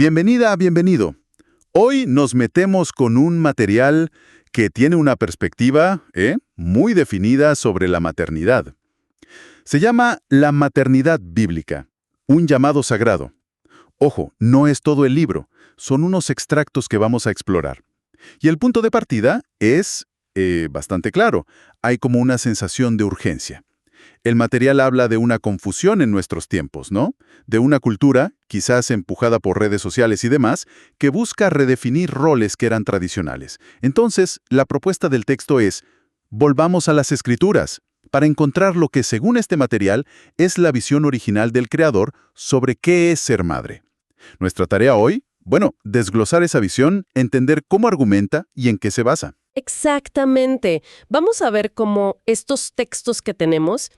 Bienvenida, bienvenido. Hoy nos metemos con un material que tiene una perspectiva, muy definida sobre la maternidad. Se llama la maternidad bíblica, un llamado sagrado. Ojo, no es todo el libro, son unos extractos que vamos a explorar. Y el punto de partida es bastante claro. Hay como una sensación de urgencia. El material habla de una confusión en nuestros tiempos, ¿no? De una cultura, quizás empujada por redes sociales y demás, que busca redefinir roles que eran tradicionales. Entonces, la propuesta del texto es, volvamos a las Escrituras, para encontrar lo que, según este material, es la visión original del Creador sobre qué es ser madre. Nuestra tarea hoy, desglosar esa visión, entender cómo argumenta y en qué se basa. Exactamente. Vamos a ver cómo estos textos que tenemos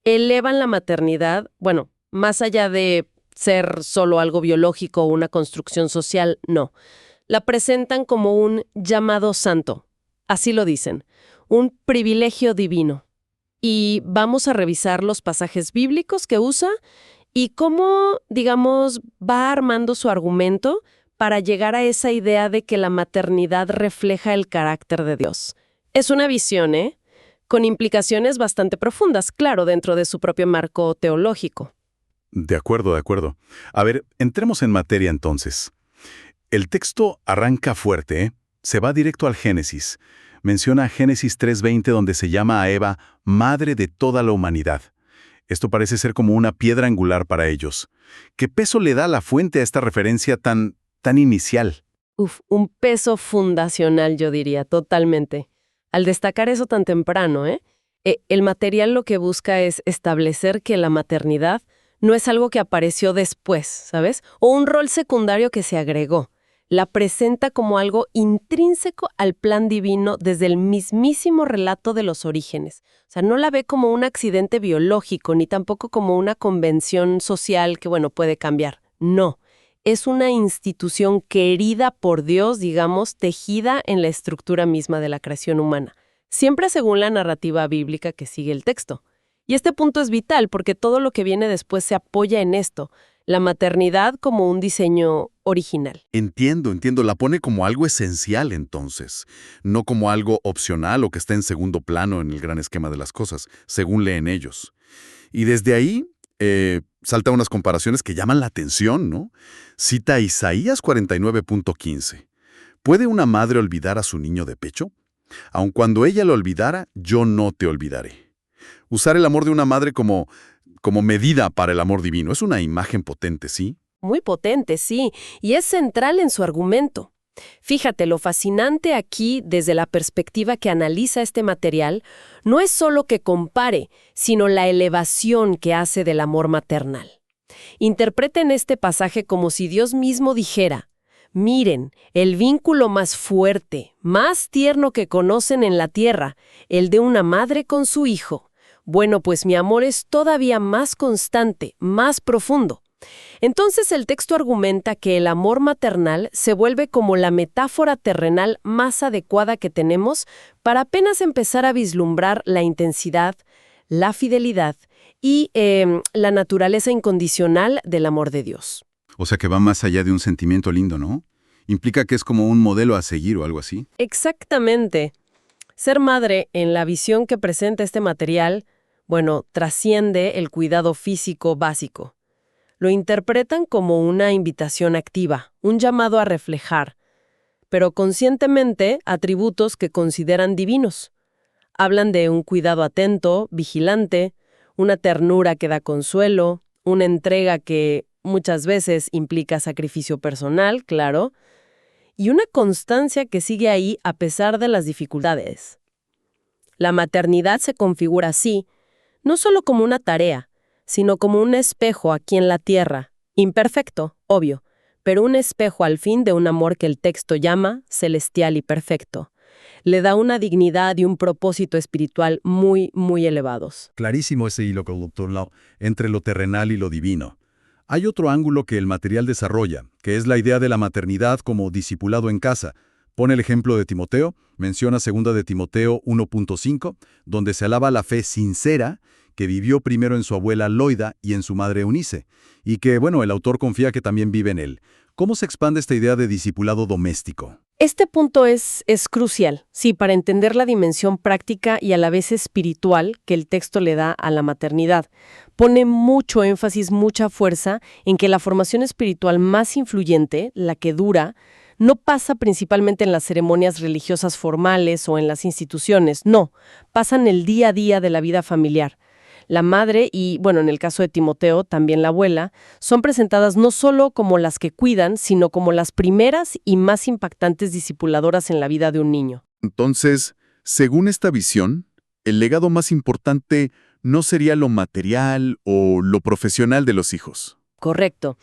elevan la maternidad, más allá de ser solo algo biológico o una construcción social, no. La presentan como un llamado santo. Así lo dicen. Un privilegio divino. Y vamos a revisar los pasajes bíblicos que usa y cómo, va armando su argumento para llegar a esa idea de que la maternidad refleja el carácter de Dios. Es una visión, con implicaciones bastante profundas, claro, dentro de su propio marco teológico. De acuerdo, de acuerdo. A ver, entremos en materia entonces. El texto arranca fuerte, se va directo al Génesis. Menciona Génesis 3:20 donde se llama a Eva madre de toda la humanidad. Esto parece ser como una piedra angular para ellos. ¿Qué peso le da la fuente a esta referencia tan inicial? Un peso fundacional, yo diría, totalmente. Al destacar eso tan temprano, el material lo que busca es establecer que la maternidad no es algo que apareció después, ¿sabes? O un rol secundario que se agregó. La presenta como algo intrínseco al plan divino desde el mismísimo relato de los orígenes. O sea, no la ve como un accidente biológico, ni tampoco como una convención social que, puede cambiar. No. Es una institución querida por Dios, tejida en la estructura misma de la creación humana, siempre según la narrativa bíblica que sigue el texto. Y este punto es vital porque todo lo que viene después se apoya en esto, la maternidad como un diseño original. Entiendo, la pone como algo esencial entonces, no como algo opcional o que está en segundo plano en el gran esquema de las cosas, según leen ellos. Y desde ahí salta unas comparaciones que llaman la atención, ¿no? Cita Isaías 49.15. ¿Puede una madre olvidar a su niño de pecho? Aun cuando ella lo olvidara, yo no te olvidaré. Usar el amor de una madre como medida para el amor divino es una imagen potente, ¿sí? Muy potente, sí, y es central en su argumento. Fíjate, lo fascinante aquí, desde la perspectiva que analiza este material, no es solo que compare, sino la elevación que hace del amor maternal. Interpreten este pasaje como si Dios mismo dijera, miren, el vínculo más fuerte, más tierno que conocen en la tierra, el de una madre con su hijo. Bueno, pues mi amor es todavía más constante, más profundo. Entonces el texto argumenta que el amor maternal se vuelve como la metáfora terrenal más adecuada que tenemos para apenas empezar a vislumbrar la intensidad, la fidelidad y la naturaleza incondicional del amor de Dios. O sea que va más allá de un sentimiento lindo, ¿no? Implica que es como un modelo a seguir o algo así. Exactamente. Ser madre, en la visión que presenta este material, trasciende el cuidado físico básico. Lo interpretan como una invitación activa, un llamado a reflejar, pero conscientemente atributos que consideran divinos. Hablan de un cuidado atento, vigilante, una ternura que da consuelo, una entrega que muchas veces implica sacrificio personal, claro, y una constancia que sigue ahí a pesar de las dificultades. La maternidad se configura así, no solo como una tarea, sino como un espejo aquí en la tierra, imperfecto, obvio, pero un espejo al fin de un amor que el texto llama celestial y perfecto. Le da una dignidad y un propósito espiritual muy, muy elevados. Clarísimo ese hilo conductor entre lo terrenal y lo divino. Hay otro ángulo que el material desarrolla, que es la idea de la maternidad como discipulado en casa. Pone el ejemplo de Timoteo, menciona 2 de Timoteo 1.5, donde se alaba la fe sincera que vivió primero en su abuela Loida y en su madre Eunice, y que, el autor confía que también vive en él. ¿Cómo se expande esta idea de discipulado doméstico? Este punto es crucial, sí, para entender la dimensión práctica y a la vez espiritual que el texto le da a la maternidad. Pone mucho énfasis, mucha fuerza en que la formación espiritual más influyente, la que dura, no pasa principalmente en las ceremonias religiosas formales o en las instituciones, no, pasa en el día a día de la vida familiar. La madre y, bueno, en el caso de Timoteo, también la abuela, son presentadas no solo como las que cuidan, sino como las primeras y más impactantes discipuladoras en la vida de un niño. Entonces, según esta visión, el legado más importante no sería lo material o lo profesional de los hijos. Correcto.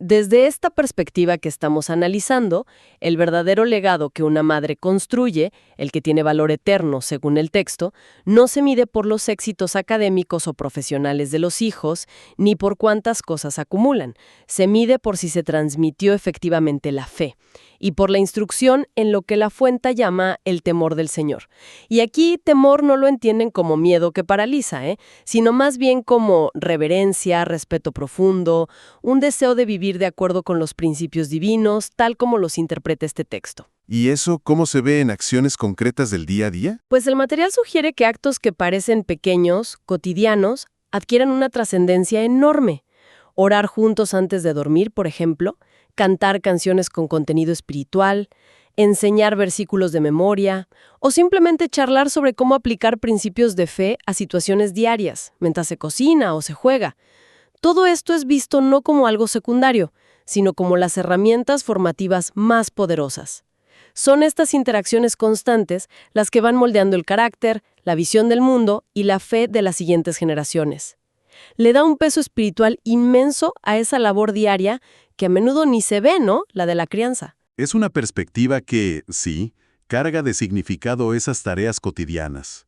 Desde esta perspectiva que estamos analizando, el verdadero legado que una madre construye, el que tiene valor eterno según el texto, no se mide por los éxitos académicos o profesionales de los hijos, ni por cuántas cosas acumulan. Se mide por si se transmitió efectivamente la fe y por la instrucción en lo que la fuente llama el temor del Señor. Y aquí temor no lo entienden como miedo que paraliza, sino más bien como reverencia, respeto profundo, un deseo de vivir de acuerdo con los principios divinos, tal como los interpreta este texto. ¿Y eso cómo se ve en acciones concretas del día a día? Pues el material sugiere que actos que parecen pequeños, cotidianos, adquieran una trascendencia enorme. Orar juntos antes de dormir, por ejemplo, cantar canciones con contenido espiritual, enseñar versículos de memoria o simplemente charlar sobre cómo aplicar principios de fe a situaciones diarias, mientras se cocina o se juega. Todo esto es visto no como algo secundario, sino como las herramientas formativas más poderosas. Son estas interacciones constantes las que van moldeando el carácter, la visión del mundo y la fe de las siguientes generaciones. Le da un peso espiritual inmenso a esa labor diaria que a menudo ni se ve, ¿no? La de la crianza. Es una perspectiva que, sí, carga de significado esas tareas cotidianas.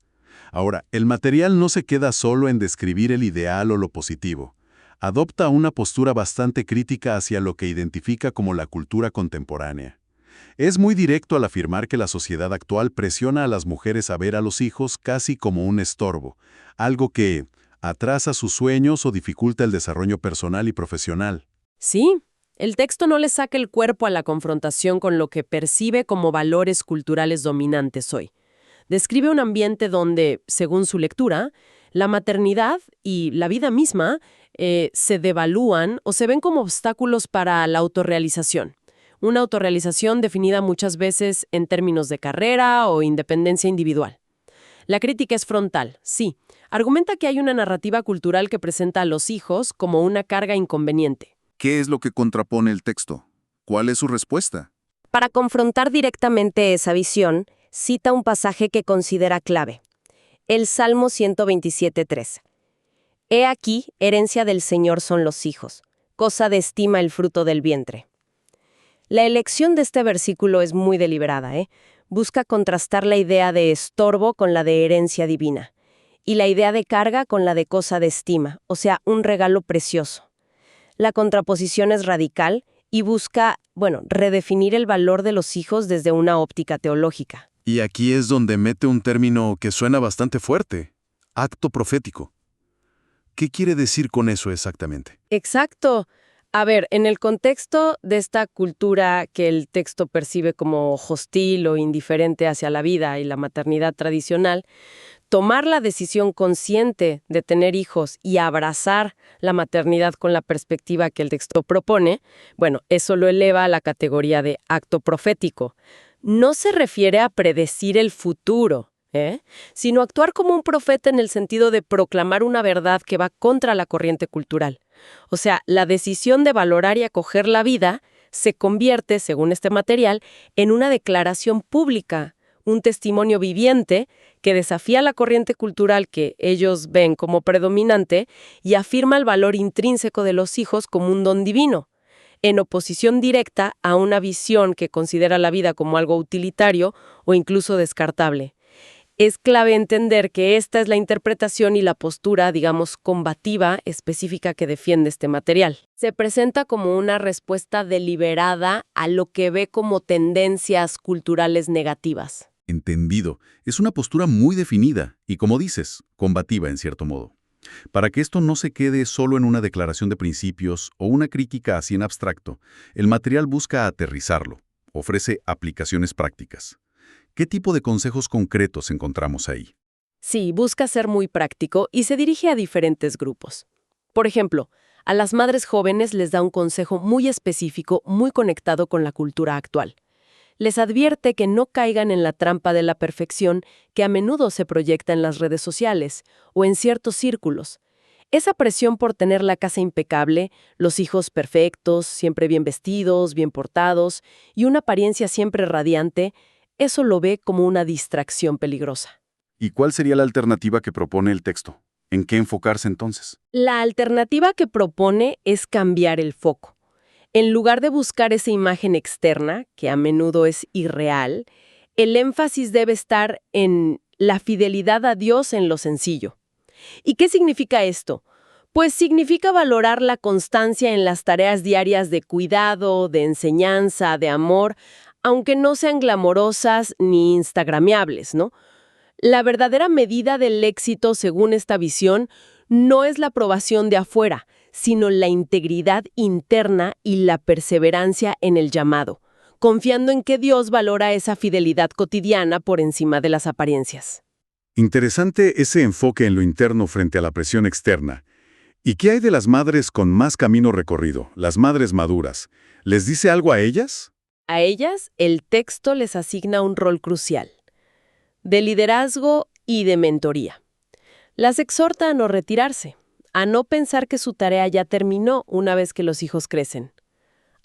Ahora, el material no se queda solo en describir el ideal o lo positivo. Adopta una postura bastante crítica hacia lo que identifica como la cultura contemporánea. Es muy directo al afirmar que la sociedad actual presiona a las mujeres a ver a los hijos casi como un estorbo, algo que atrasa sus sueños o dificulta el desarrollo personal y profesional. Sí, el texto no le saca el cuerpo a la confrontación con lo que percibe como valores culturales dominantes hoy. Describe un ambiente donde, según su lectura, la maternidad y la vida misma se devalúan o se ven como obstáculos para la autorrealización. Una autorrealización definida muchas veces en términos de carrera o independencia individual. La crítica es frontal, sí. Argumenta que hay una narrativa cultural que presenta a los hijos como una carga inconveniente. ¿Qué es lo que contrapone el texto? ¿Cuál es su respuesta? Para confrontar directamente esa visión, cita un pasaje que considera clave. El Salmo 127:3. He aquí, herencia del Señor son los hijos, cosa de estima el fruto del vientre. La elección de este versículo es muy deliberada, Busca contrastar la idea de estorbo con la de herencia divina, y la idea de carga con la de cosa de estima, o sea, un regalo precioso. La contraposición es radical y busca, redefinir el valor de los hijos desde una óptica teológica. Y aquí es donde mete un término que suena bastante fuerte: acto profético. ¿Qué quiere decir con eso exactamente? Exacto. A ver, en el contexto de esta cultura que el texto percibe como hostil o indiferente hacia la vida y la maternidad tradicional, tomar la decisión consciente de tener hijos y abrazar la maternidad con la perspectiva que el texto propone, eso lo eleva a la categoría de acto profético. No se refiere a predecir el futuro, sino actuar como un profeta en el sentido de proclamar una verdad que va contra la corriente cultural. O sea, la decisión de valorar y acoger la vida se convierte, según este material, en una declaración pública, un testimonio viviente que desafía la corriente cultural que ellos ven como predominante y afirma el valor intrínseco de los hijos como un don divino, en oposición directa a una visión que considera la vida como algo utilitario o incluso descartable. Es clave entender que esta es la interpretación y la postura, combativa específica que defiende este material. Se presenta como una respuesta deliberada a lo que ve como tendencias culturales negativas. Entendido. Es una postura muy definida y, como dices, combativa en cierto modo. Para que esto no se quede solo en una declaración de principios o una crítica así en abstracto, el material busca aterrizarlo, ofrece aplicaciones prácticas. ¿Qué tipo de consejos concretos encontramos ahí? Sí, busca ser muy práctico y se dirige a diferentes grupos. Por ejemplo, a las madres jóvenes les da un consejo muy específico, muy conectado con la cultura actual. Les advierte que no caigan en la trampa de la perfección que a menudo se proyecta en las redes sociales o en ciertos círculos. Esa presión por tener la casa impecable, los hijos perfectos, siempre bien vestidos, bien portados y una apariencia siempre radiante, eso lo ve como una distracción peligrosa. ¿Y cuál sería la alternativa que propone el texto? ¿En qué enfocarse entonces? La alternativa que propone es cambiar el foco. En lugar de buscar esa imagen externa, que a menudo es irreal, el énfasis debe estar en la fidelidad a Dios en lo sencillo. ¿Y qué significa esto? Pues significa valorar la constancia en las tareas diarias de cuidado, de enseñanza, de amor, aunque no sean glamorosas ni instagramiables, ¿no? La verdadera medida del éxito, según esta visión, no es la aprobación de afuera, sino la integridad interna y la perseverancia en el llamado, confiando en que Dios valora esa fidelidad cotidiana por encima de las apariencias. Interesante ese enfoque en lo interno frente a la presión externa. ¿Y qué hay de las madres con más camino recorrido, las madres maduras? ¿Les dice algo a ellas? A ellas, el texto les asigna un rol crucial, de liderazgo y de mentoría. Las exhorta a no retirarse, a no pensar que su tarea ya terminó una vez que los hijos crecen.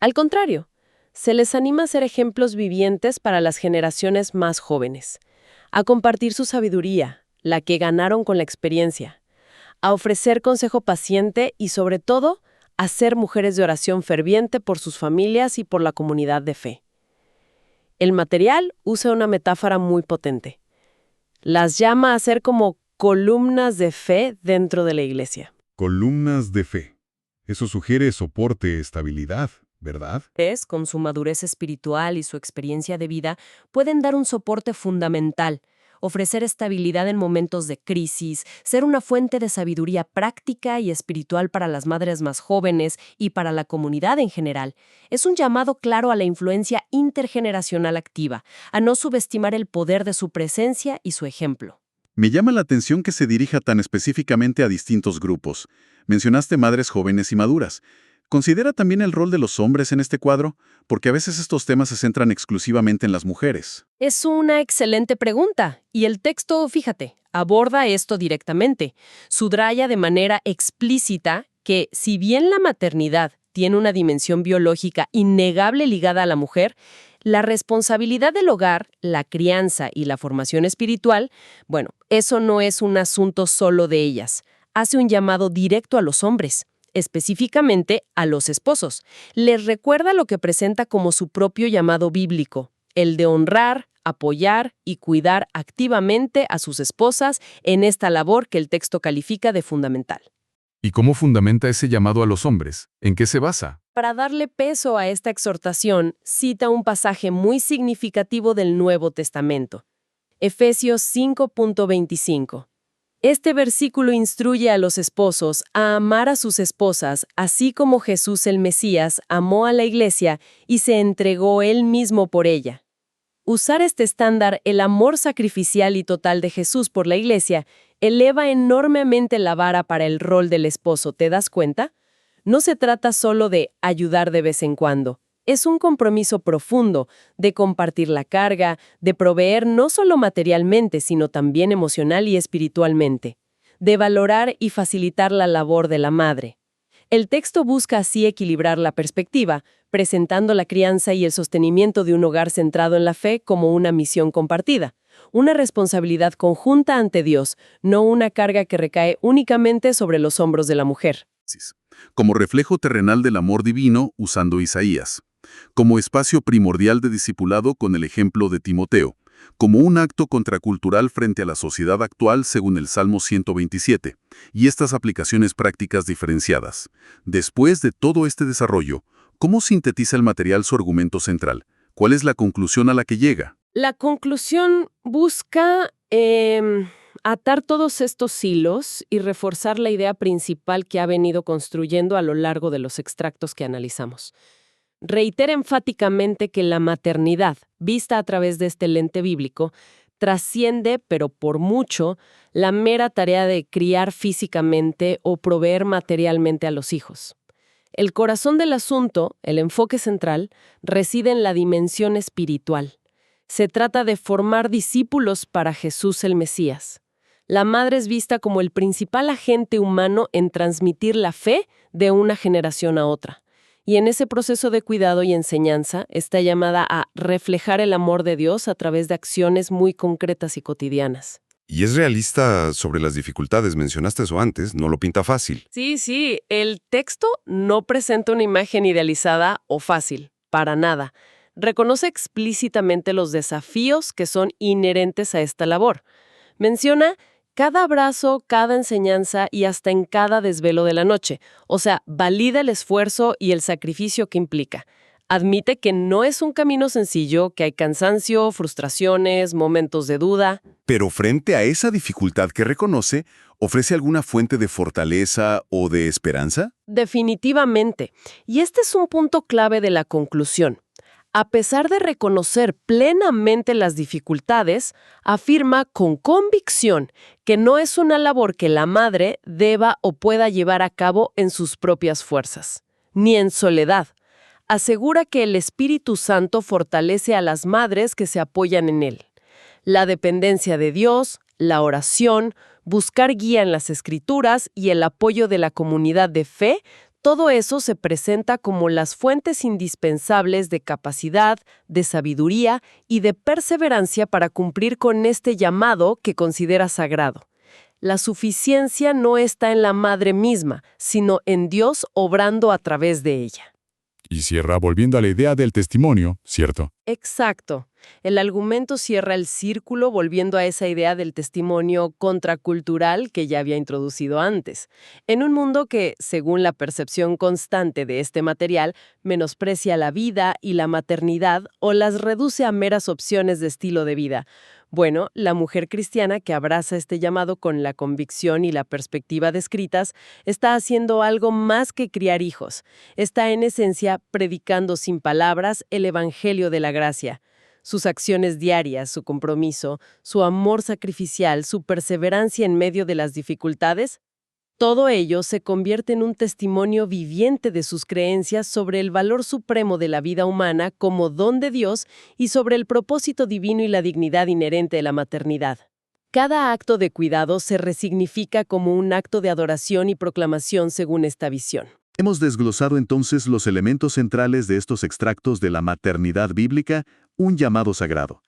Al contrario, se les anima a ser ejemplos vivientes para las generaciones más jóvenes, a compartir su sabiduría, la que ganaron con la experiencia, a ofrecer consejo paciente y, sobre todo, a ser mujeres de oración ferviente por sus familias y por la comunidad de fe. El material usa una metáfora muy potente. Las llama a ser como columnas de fe dentro de la iglesia. Columnas de fe. Eso sugiere soporte, estabilidad, ¿verdad? Con su madurez espiritual y su experiencia de vida, pueden dar un soporte fundamental, ofrecer estabilidad en momentos de crisis, ser una fuente de sabiduría práctica y espiritual para las madres más jóvenes y para la comunidad en general. Es un llamado claro a la influencia intergeneracional activa, a no subestimar el poder de su presencia y su ejemplo. Me llama la atención que se dirija tan específicamente a distintos grupos. Mencionaste madres jóvenes y maduras. ¿Considera también el rol de los hombres en este cuadro? Porque a veces estos temas se centran exclusivamente en las mujeres. Es una excelente pregunta, y el texto, fíjate, aborda esto directamente. Subraya de manera explícita que, si bien la maternidad tiene una dimensión biológica innegable ligada a la mujer, la responsabilidad del hogar, la crianza y la formación espiritual, bueno, eso no es un asunto solo de ellas. Hace un llamado directo a los hombres, específicamente a los esposos. Les recuerda lo que presenta como su propio llamado bíblico, el de honrar, apoyar y cuidar activamente a sus esposas en esta labor que el texto califica de fundamental. ¿Y cómo fundamenta ese llamado a los hombres? ¿En qué se basa? Para darle peso a esta exhortación, cita un pasaje muy significativo del Nuevo Testamento, Efesios 5.25. Este versículo instruye a los esposos a amar a sus esposas, así como Jesús el Mesías amó a la Iglesia y se entregó él mismo por ella. Usar este estándar, el amor sacrificial y total de Jesús por la Iglesia, eleva enormemente la vara para el rol del esposo, ¿te das cuenta? No se trata solo de ayudar de vez en cuando. Es un compromiso profundo de compartir la carga, de proveer no solo materialmente, sino también emocional y espiritualmente, de valorar y facilitar la labor de la madre. El texto busca así equilibrar la perspectiva, presentando la crianza y el sostenimiento de un hogar centrado en la fe como una misión compartida, una responsabilidad conjunta ante Dios, no una carga que recae únicamente sobre los hombros de la mujer. Como reflejo terrenal del amor divino, usando Isaías. Como espacio primordial de discipulado con el ejemplo de Timoteo. Como un acto contracultural frente a la sociedad actual según el Salmo 127. Y estas aplicaciones prácticas diferenciadas. Después de todo este desarrollo, ¿cómo sintetiza el material su argumento central? ¿Cuál es la conclusión a la que llega? La conclusión busca atar todos estos hilos y reforzar la idea principal que ha venido construyendo a lo largo de los extractos que analizamos. Reitera enfáticamente que la maternidad, vista a través de este lente bíblico, trasciende, pero por mucho, la mera tarea de criar físicamente o proveer materialmente a los hijos. El corazón del asunto, el enfoque central, reside en la dimensión espiritual. Se trata de formar discípulos para Jesús el Mesías. La madre es vista como el principal agente humano en transmitir la fe de una generación a otra. Y en ese proceso de cuidado y enseñanza está llamada a reflejar el amor de Dios a través de acciones muy concretas y cotidianas. Y es realista sobre las dificultades, mencionaste eso antes, no lo pinta fácil. Sí, el texto no presenta una imagen idealizada o fácil, para nada. Reconoce explícitamente los desafíos que son inherentes a esta labor. Menciona cada abrazo, cada enseñanza y hasta en cada desvelo de la noche. O sea, valida el esfuerzo y el sacrificio que implica. Admite que no es un camino sencillo, que hay cansancio, frustraciones, momentos de duda. Pero frente a esa dificultad que reconoce, ¿ofrece alguna fuente de fortaleza o de esperanza? Definitivamente. Y este es un punto clave de la conclusión. A pesar de reconocer plenamente las dificultades, afirma con convicción que no es una labor que la madre deba o pueda llevar a cabo en sus propias fuerzas, ni en soledad. Asegura que el Espíritu Santo fortalece a las madres que se apoyan en él. La dependencia de Dios, la oración, buscar guía en las Escrituras y el apoyo de la comunidad de fe, todo eso se presenta como las fuentes indispensables de capacidad, de sabiduría y de perseverancia para cumplir con este llamado que considera sagrado. La suficiencia no está en la madre misma, sino en Dios obrando a través de ella. Y cierra volviendo a la idea del testimonio, ¿cierto? Exacto. El argumento cierra el círculo volviendo a esa idea del testimonio contracultural que ya había introducido antes. En un mundo que, según la percepción constante de este material, menosprecia la vida y la maternidad o las reduce a meras opciones de estilo de vida. Bueno, la mujer cristiana que abraza este llamado con la convicción y la perspectiva descritas está haciendo algo más que criar hijos. Está en esencia predicando sin palabras el evangelio de la gracia. Sus acciones diarias, su compromiso, su amor sacrificial, su perseverancia en medio de las dificultades, todo ello se convierte en un testimonio viviente de sus creencias sobre el valor supremo de la vida humana como don de Dios y sobre el propósito divino y la dignidad inherente de la maternidad. Cada acto de cuidado se resignifica como un acto de adoración y proclamación según esta visión. Hemos desglosado entonces los elementos centrales de estos extractos de la maternidad bíblica, un llamado sagrado.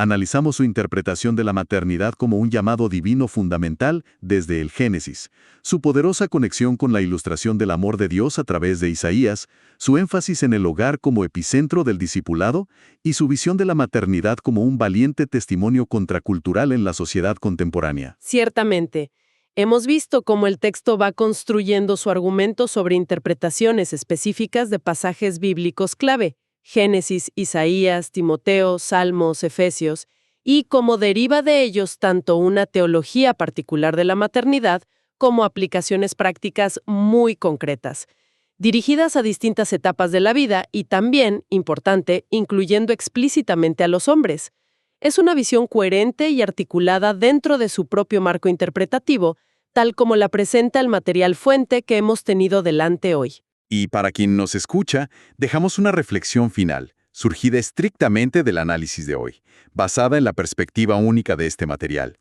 Analizamos su interpretación de la maternidad como un llamado divino fundamental desde el Génesis, su poderosa conexión con la ilustración del amor de Dios a través de Isaías, su énfasis en el hogar como epicentro del discipulado y su visión de la maternidad como un valiente testimonio contracultural en la sociedad contemporánea. Ciertamente, hemos visto cómo el texto va construyendo su argumento sobre interpretaciones específicas de pasajes bíblicos clave, Génesis, Isaías, Timoteo, Salmos, Efesios, y cómo deriva de ellos tanto una teología particular de la maternidad como aplicaciones prácticas muy concretas, dirigidas a distintas etapas de la vida y también, importante, incluyendo explícitamente a los hombres. Es una visión coherente y articulada dentro de su propio marco interpretativo, tal como la presenta el material fuente que hemos tenido delante hoy. Y para quien nos escucha, dejamos una reflexión final, surgida estrictamente del análisis de hoy, basada en la perspectiva única de este material.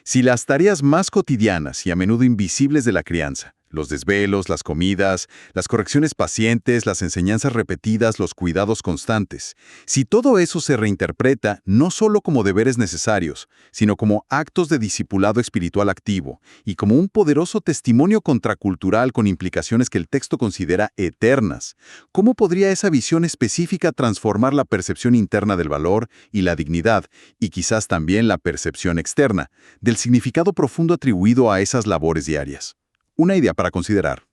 Si las tareas más cotidianas y a menudo invisibles de la crianza, los desvelos, las comidas, las correcciones pacientes, las enseñanzas repetidas, los cuidados constantes, si todo eso se reinterpreta no solo como deberes necesarios, sino como actos de discipulado espiritual activo y como un poderoso testimonio contracultural con implicaciones que el texto considera eternas, ¿cómo podría esa visión específica transformar la percepción interna del valor y la dignidad, y quizás también la percepción externa, del significado profundo atribuido a esas labores diarias? Una idea para considerar.